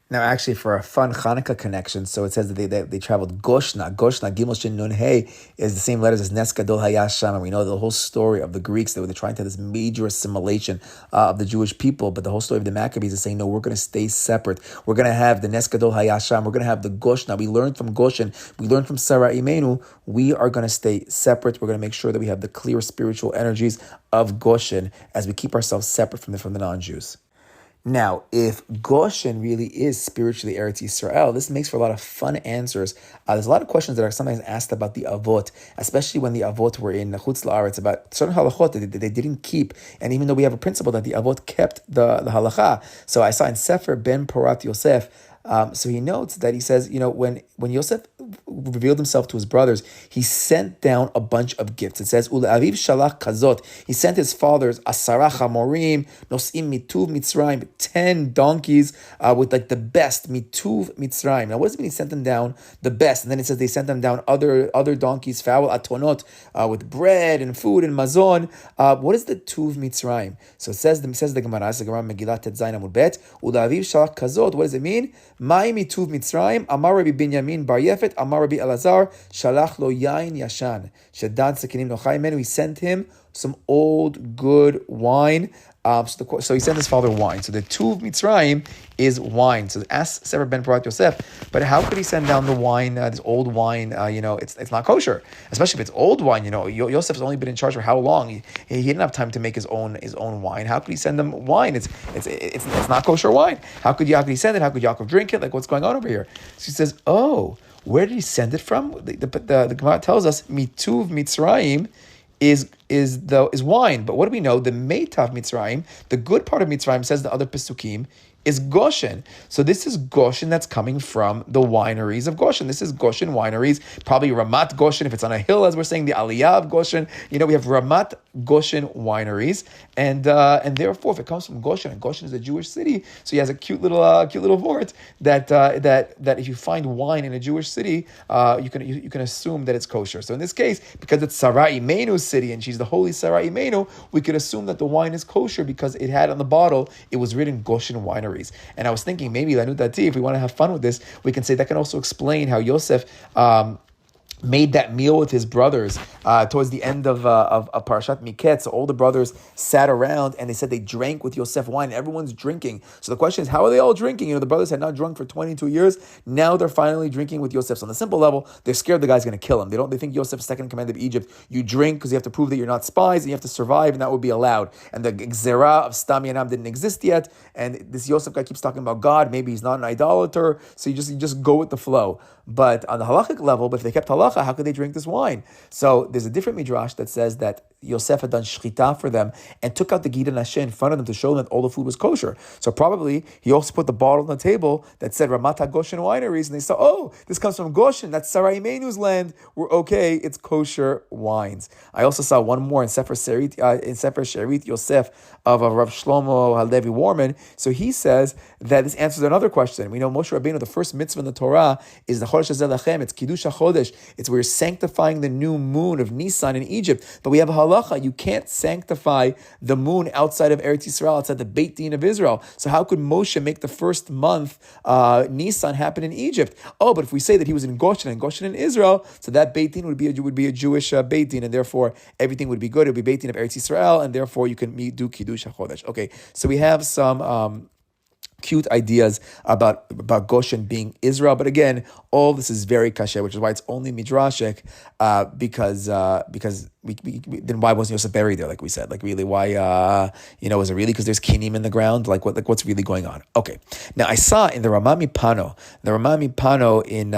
Now, actually, for a fun Hanukkah connection, so it says that they traveled Goshna, Gimel Shin Nun Hey, is the same letters as Nes Gadol Hayasham, and we know the whole story of the Greeks, that were trying to have this major assimilation of the Jewish people, but the whole story of the Maccabees is saying, no, we're going to stay separate. We're going to have the Nes Gadol Hayasham, we're going to have the Goshna. We learned from Goshen, we learned from Sarah Imenu, we are going to stay separate. We're going to make sure that we have the clear spiritual energies of Goshen as we keep ourselves separate from the non-Jews. Now, if Goshen really is spiritually Eretz Yisrael, this makes for a lot of fun answers. There's a lot of questions that are sometimes asked about the Avot, especially when the Avot were in Chutz La'aretz, about certain halachot that they didn't keep. And even though we have a principle that the Avot kept the halacha. So I saw in Sefer Ben Porat Yosef, so he notes that he says, when Yosef revealed himself to his brothers, he sent down a bunch of gifts. It says, Ule'aviv shalach kazot. He sent his fathers, asara chamorim, nosim mituv Mitzrayim, 10 donkeys with like the best, mituv Mitzrayim. Now, what does it mean he sent them down the best? And then it says they sent them down other donkeys, fowl atonot, with bread and food and mazon. What is the tuv Mitzrayim? So it says the Gemara, Megillah Tetzayin Amud Bet, Ule'aviv shalach kazot. What does it mean? Mai mituv Mitzrayim, Amar Rabbi Binyamin Bar Yefet, Amar Rabbi Elazar, Shalach lo yain yashan, Shadad sekinim nochai menu. He sent him some old good wine. So he sent his father wine. So the tuv Mitzrayim is wine. So ask Sefer Ben Porat Yosef, but how could he send down the wine, this old wine? It's not kosher, especially if it's old wine. Yosef's only been in charge for how long? He didn't have time to make his own wine. How could he send them wine? It's not kosher wine. How could he send it? How could Yaakov drink it? Like, what's going on over here? So he says, oh, where did he send it from? The Gemara tells us mituv Mitzrayim is wine. But what do we know? The Meitav Mitzrayim, the good part of Mitzrayim, says the other Pesukim, is Goshen. So this is Goshen that's coming from the wineries of Goshen. This is Goshen wineries, probably Ramat Goshen, if it's on a hill, as we're saying, the Aliyah of Goshen. We have Ramat Goshen wineries, and therefore, if it comes from Goshen, and Goshen is a Jewish city, so he has a cute little vort that if you find wine in a Jewish city, you can assume that it's kosher. So in this case, because it's Sarah Imenu's city, and she's the holy Sarah Imenu, we could assume that the wine is kosher because it had on the bottle, it was written Goshen winery. And I was thinking maybe Lanut Dati, if we want to have fun with this, we can say that can also explain how Yosef made that meal with his brothers towards the end of Parashat Miketz. So all the brothers sat around and they said they drank with Yosef wine. Everyone's drinking. So the question is, how are they all drinking? The brothers had not drunk for 22 years. Now they're finally drinking with Yosef. So on the simple level, they're scared the guy's going to kill them. They think Yosef's second in command of Egypt. You drink because you have to prove that you're not spies and you have to survive, and that would be allowed. And the Gzerah of Stam Yanam didn't exist yet. And this Yosef guy keeps talking about God. Maybe he's not an idolater. So you just go with the flow. But on the halachic level, but if they kept halacha, how could they drink this wine? So there's a different midrash that says that Yosef had done shchita for them and took out the gida nashe in front of them to show them that all the food was kosher. So probably he also put the bottle on the table that said Ramata Goshen wineries, and they saw, oh, this comes from Goshen, that's Sarai Imenu's land. We're okay, it's kosher wines. I also saw one more in Sefer Sherit Yosef of Rav Shlomo Halevi Warman. So he says that this answers another question. We know Moshe Rabbeinu, the first mitzvah in the Torah is the Chodesh Hazeh Lachem. It's Kiddush HaChodesh. It's where you're sanctifying the new moon of Nisan in Egypt. But we have a halacha. You can't sanctify the moon outside of Eretz Yisrael, outside the Beit Din of Israel. So how could Moshe make the first month Nisan happen in Egypt? Oh, but if we say that he was in Goshen and Goshen in Israel, so that Beit Din would be a Jewish Beit Din, and therefore everything would be good. It would be Beit Din of Eretz Yisrael, and therefore you can do Kiddush HaChodesh. Okay, so we have some cute ideas about Goshen being Israel, but again, all this is very kasher, which is why it's only midrashic, because then why wasn't Yosef buried there? Like we said, like really, why? Was it really because there's kinim in the ground? What's really going on? Okay, now I saw in the Ramami Pano in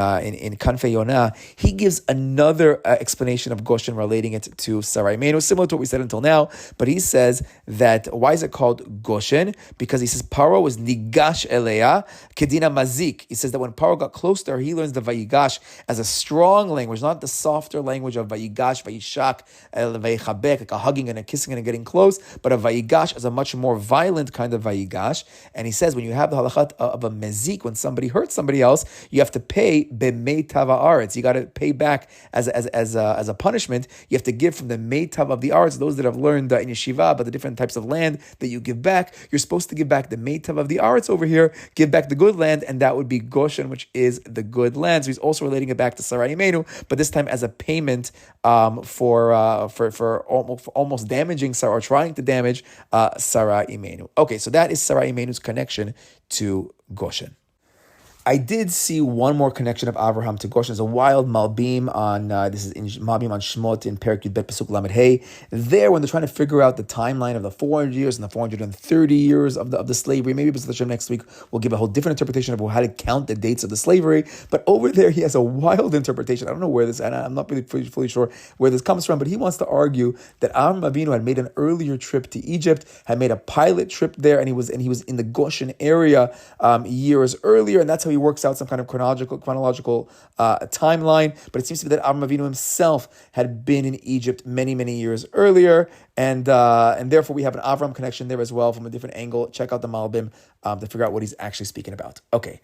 Kanfei Yonah, he gives another explanation of Goshen, relating it to Sarai Imenu, similar to what we said until now, but he says that why is it called Goshen? Because he says Paro was nigash eleya kedina mazik. He says that when Paro got close to her, he learns the vayigash as a strong language, not the softer language of vayigash, vayishak, vayichabek, like a hugging and a kissing and a getting close, but a vayigash as a much more violent kind of vayigash. And he says when you have the halachat of a mezik, when somebody hurts somebody else, you have to pay b'meitav haaretz. You got to pay back as a punishment. You have to give from the meitav of the aretz. Those that have learned in yeshiva about the different types of land that you give back, you're supposed to give back the meitav of the aretz over here, give back the good land, and that would be Goshen, which is the good land. So he's also relating it back to Sarai Imenu, but this time as a payment for almost damaging Sarah, or trying to damage Sarai Imenu. Okay, so that is Sarai Imenu's connection to Goshen. I did see one more connection of Abraham to Goshen. There's a wild Malbim on, this is in Malbim on Shmot in Perek Yud Bet Pasuk Lamed Hey. There, when they're trying to figure out the timeline of the 400 years and the 430 years of the slavery, maybe B'ezras Hashem next week we'll give a whole different interpretation of how to count the dates of the slavery. But over there, he has a wild interpretation. I don't know where this, and I'm not really fully sure where this comes from, but he wants to argue that Avraham Avinu had made an earlier trip to Egypt, had made a pilot trip there, and he was in the Goshen area years earlier, and that's how he works out some kind of chronological timeline. But it seems to be that Avraham Avinu himself had been in Egypt many years earlier, and therefore we have an Avram connection there as well from a different angle. Check out the Malbim to figure out what he's actually speaking about. Okay.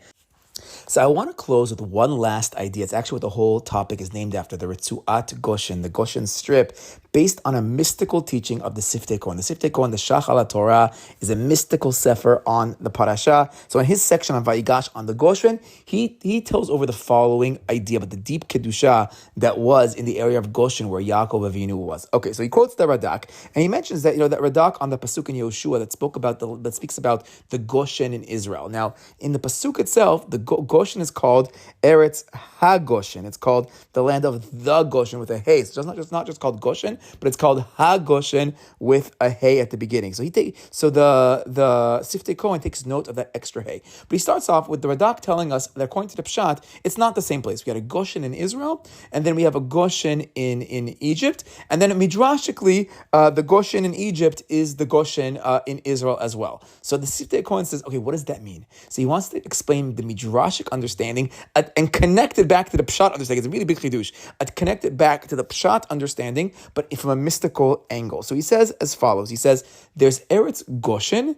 So I want to close with one last idea. It's actually what the whole topic is named after, the Retzuat Goshen, the Goshen strip, based on a mystical teaching of the Siftei Kohen. The Siftei Kohen, the Shach al Torah, is a mystical sefer on the parasha. So in his section on Vayigash on the Goshen, he tells over the following idea about the deep kedusha that was in the area of Goshen where Yaakov Avinu was. Okay, so he quotes the Radak, and he mentions that that Radak on the pasuk in Yehoshua that speaks about the Goshen in Israel. Now, in the pasuk itself, the Goshen is called Eretz HaGoshen. It's called the land of the Goshen with a hey. So it's not just called Goshen, but it's called HaGoshen with a hey at the beginning. So the Siftei Kohen takes note of that extra hey. But he starts off with the Radak telling us that according to the Pshat, it's not the same place. We had a Goshen in Israel, and then we have a Goshen in Egypt, and then midrashically, the Goshen in Egypt is the Goshen in Israel as well. So the Siftei Kohen says, okay, what does that mean? So he wants to explain the midrashic understanding and connect it back to the Pshat understanding. It's a really big chidush. Connect it back to the Pshat understanding, but from a mystical angle. So he says as follows. He says, there's Eretz Goshen,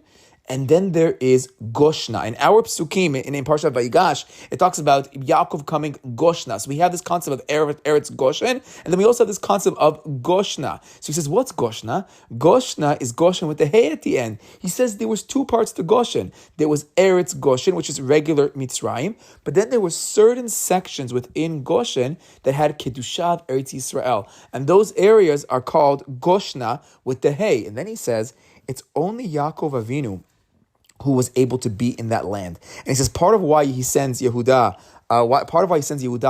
and then there is Goshna. In our psukim, in Parshat Vayigash, it talks about Yaakov coming Goshna. So we have this concept of Eretz Goshen, and then we also have this concept of Goshna. So he says, what's Goshna? Goshna is Goshen with the hey at the end. He says there was two parts to Goshen. There was Eretz Goshen, which is regular Mitzrayim, but then there were certain sections within Goshen that had Kedusha of Eretz Yisrael. And those areas are called Goshna with the hay. And then he says, it's only Yaakov Avinu who was able to be in that land. And he says part of why he sends Yehuda,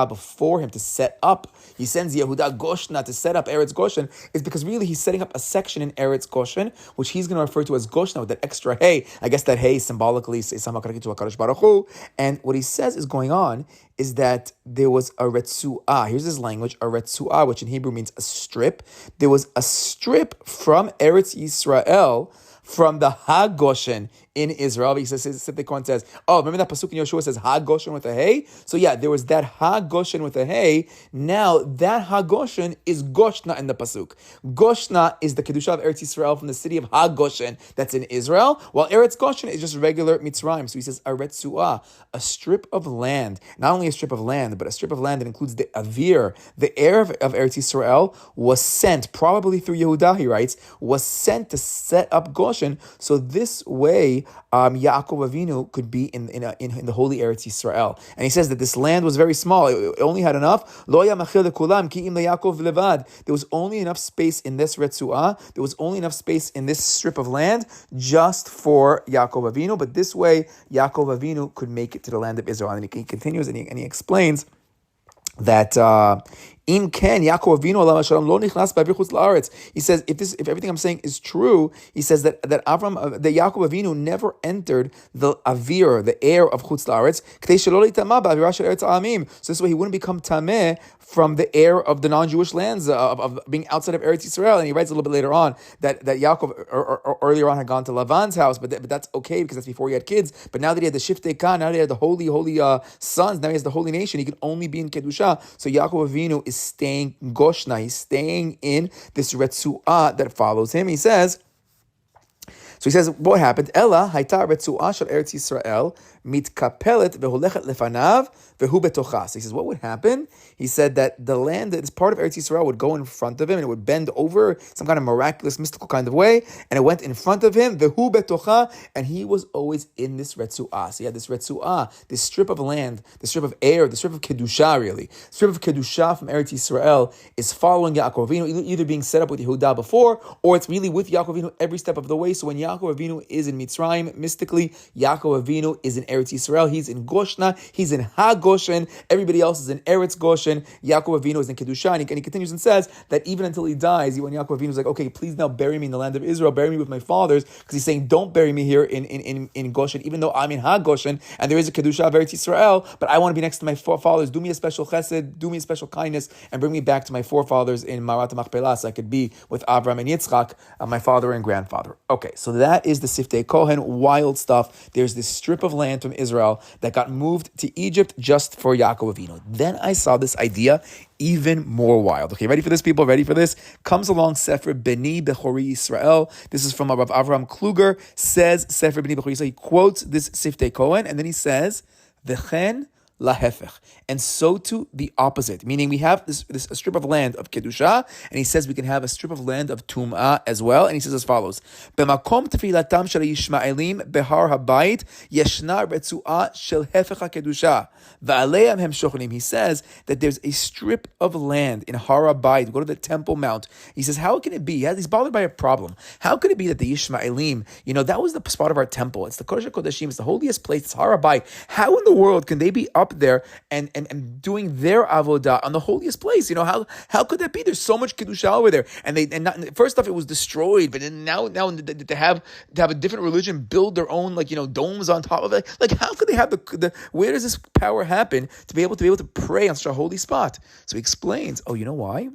before him to set up, he sends Yehuda Goshna to set up Eretz Goshen, is because really he's setting up a section in Eretz Goshen, which he's going to refer to as Goshna with that extra hay. I guess that hay symbolically is to HaKadosh Baruch Hu. And what he says is going on is that there was a Retzuat. Here's his language, a Retzuat, which in Hebrew means a strip. There was a strip from Eretz Yisrael, from the Ha-Goshen in Israel. He says, oh, remember that pasuk in Yeshua says Ha-Goshen with a hay? So yeah, there was that Ha-Goshen with a hay. Now that Ha-Goshen is Goshna in the pasuk. Goshna is the Kedusha of Eretz Yisrael from the city of Ha-Goshen that's in Israel, while Eretz Goshen is just regular Mitzrayim. So he says, a Retzuah, a strip of land, not only a strip of land, but a strip of land that includes the Avir, the air of Eretz Yisrael, was sent, probably through Yehuda, he writes, was sent to set up Goshen. So this way, Yaakov Avinu could be in the holy Eretz Yisrael. And he says that this land was very small. It only had enough. There was only enough space in this Retzuah. There was only enough space in this strip of land just for Yaakov Avinu. But this way, Yaakov Avinu could make it to the land of Israel. And he continues and he explains that Im ken Yaakov Avinu alav shalom lo nichnas ba'avir chutz la'aretz. He says if everything I'm saying is true, he says that Yaakov Avinu never entered the avir, the air of chutz la'aretz, k'tei shelo litama ba'avira shel eretz ha'amim. So this way he wouldn't become tameh from the air of the non-Jewish lands of being outside of Eretz Yisrael. And he writes a little bit later on that Yaakov earlier on had gone to Lavan's house, but that's okay because that's before he had kids. But now that he had the Shiftei Khan, now that he had the holy sons, now he has the holy nation, he can only be in Kedusha. So Yaakov Avinu is staying Goshna, he's staying in this Retzuah that follows him. He says, what happened? Ella hayta Retzuah shel Eretz Yisrael mitkapelet veholechet lefanav vehu betocha. So he says, what would happen? He said that the land that is part of Eretz Yisrael would go in front of him and it would bend over some kind of miraculous, mystical kind of way, and it went in front of him, vehu betocha, and he was always in this Retzuah. So he had this Retzuah, this strip of land, this strip of air, the strip of Kedusha, really. The strip of Kedusha from Eretz Yisrael is following Yaakov Avinu, either being set up with Yehuda before, or it's really with Yaakov Avinu every step of the way. So when Yaakov Avinu is in Mitzrayim, mystically, Yaakov Avinu is in Eretz Yisrael. He's in Goshna, he's in Ha-Goshen, everybody else is in Eretz Goshen. Yaakov Avinu is in Kedusha, and he continues and says that even until he dies, when Yaakov Avinu is like, okay, please now bury me in the land of Israel, bury me with my fathers, because he's saying, don't bury me here in Goshen, even though I'm in Ha-Goshen, and there is a Kedusha of Eretz Yisrael, but I want to be next to my forefathers. Do me a special chesed, do me a special kindness, and bring me back to my forefathers in Marat Machpelah, so I could be with Abraham and Yitzchak, my father and grandfather. Okay, so that is the Siftei Kohen, wild stuff. There's this strip of land from Israel that got moved to Egypt just for Yaakov Avinu. Then I saw this idea even more wild. Okay, ready for this, people? Ready for this? Comes along Sefer Beni Bechori Yisrael. This is from Rav Avraham Kluger, says Sefer Beni Bechori Yisrael. He quotes this Siftei Kohen, and then he says, V'chen lahefech. And so to the opposite, meaning we have this a strip of land of Kedusha, and he says we can have a strip of land of Tum'ah as well, and he says as follows, B'makom tefilatam shel Yishmaelim behar habayit yeshna retzuah shel hefech HaKedusha v'aleim hem shochonim. He says that there's a strip of land in Har HaBayit, go to the Temple Mount. He says, how can it be? He's bothered by a problem. How could it be that the Yishmaelim, that was the spot of our temple, it's the Kodesh HaKodeshim, it's the holiest place, it's Har HaBayit. How in the world can they be up there and doing their avodah on the holiest place? How could that be? There's so much kedusha over there, first off it was destroyed, but then now to have a different religion build their own domes on top of it. How could they have the where does this power happen to be able to pray on such a holy spot? So he explains, you know why?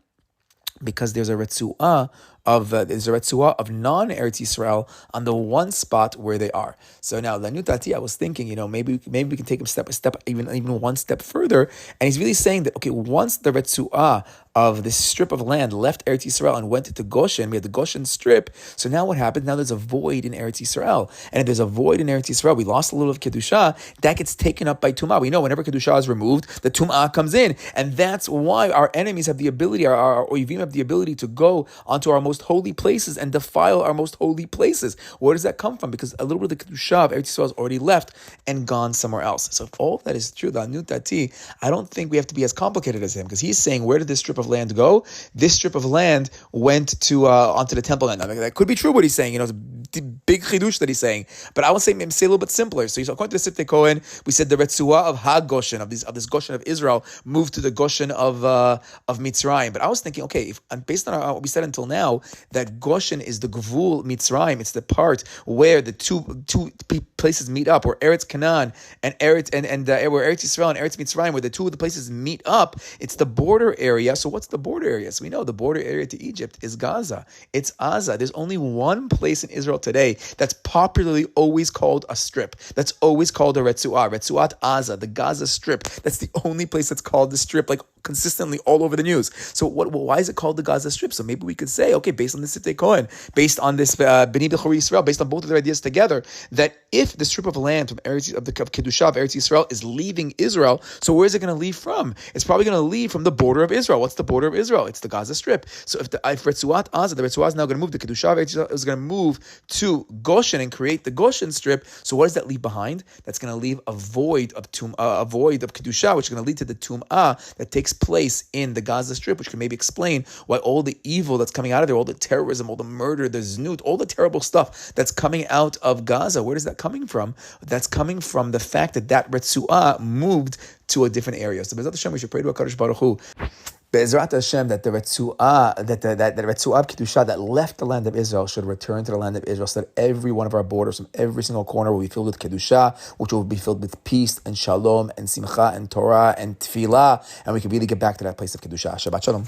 Because there's a Retzuah of is a Retzuah of non-Eretz Yisrael on the one spot where they are. So now, Lanutati, I was thinking, maybe we can take a step, even one step further, and he's really saying that, okay, once the Retzuah of this strip of land left Eretz Yisrael and went to Goshen, we had the Goshen strip. So now what happens? Now there's a void in Eretz Yisrael, and if there's a void in Eretz Yisrael, we lost a little of Kedusha. That gets taken up by Tumah. We know whenever Kedusha is removed, the Tumah comes in, and that's why our enemies have the ability, our Oivim have the ability to go onto our most holy places and defile our most holy places. Where does that come from? Because a little bit of the Kedusha of Eretz Yisrael has already left and gone somewhere else. So if all of that is true, the Anutati, I don't think we have to be as complicated as him, because he's saying, where did this strip of land go? This strip of land went to onto the temple land. I mean, that could be true what he's saying. It's a big chidush that he's saying. But I would say maybe say a little bit simpler. So according to the Siftei Kohen, we said the Retzuah of Ha-Goshen, of this Goshen of Israel, moved to the Goshen of Mitzrayim. But I was thinking, okay, based on what we said until now, that Goshen is the Gvul Mitzrayim. It's the part where the two places meet up, where Eretz Canaan and where Eretz Yisrael and Eretz Mitzrayim, where the two of the places meet up. It's the border area. So what's the border area? So we know the border area to Egypt is Gaza. It's Gaza. There's only one place in Israel today that's popularly always called a strip. That's always called a Retzuat. Retzuat Gaza, the Gaza Strip. That's the only place that's called the strip, like consistently all over the news. So why is it called the Gaza Strip? So maybe we could say, okay, based on the Siftei Kohen, based on this B'nai B'chor Yisrael, based on both of their ideas together, that if the strip of land from Kedusha of Eretz Yisrael is leaving Israel, so where is it going to leave from? It's probably going to leave from the border of Israel. What's the border of Israel? It's the Gaza Strip. So if Retzuat Gaza, the Retzuat is now going to move, the Kedusha of Eretz Yisrael is going to move to Goshen and create the Goshen Strip. So what does that leave behind? That's going to leave a void of Kedusha, which is going to lead to the Tum'ah that takes place in the Gaza Strip, which can maybe explain why all the evil that's coming out of there, all the terrorism, all the murder, the znut, all the terrible stuff that's coming out of Gaza. Where is that coming from? That's coming from the fact that Retzuah moved to a different area. So Be'ezrat Hashem, we should pray to HaKadosh Baruch Hu, Be'ezrat Hashem, that the Retzuah, that Retzuah of Kedusha that left the land of Israel should return to the land of Israel, so that every one of our borders from every single corner will be filled with Kedusha, which will be filled with peace and shalom and simcha and Torah and tefillah, and we can really get back to that place of Kedusha. Shabbat Shalom.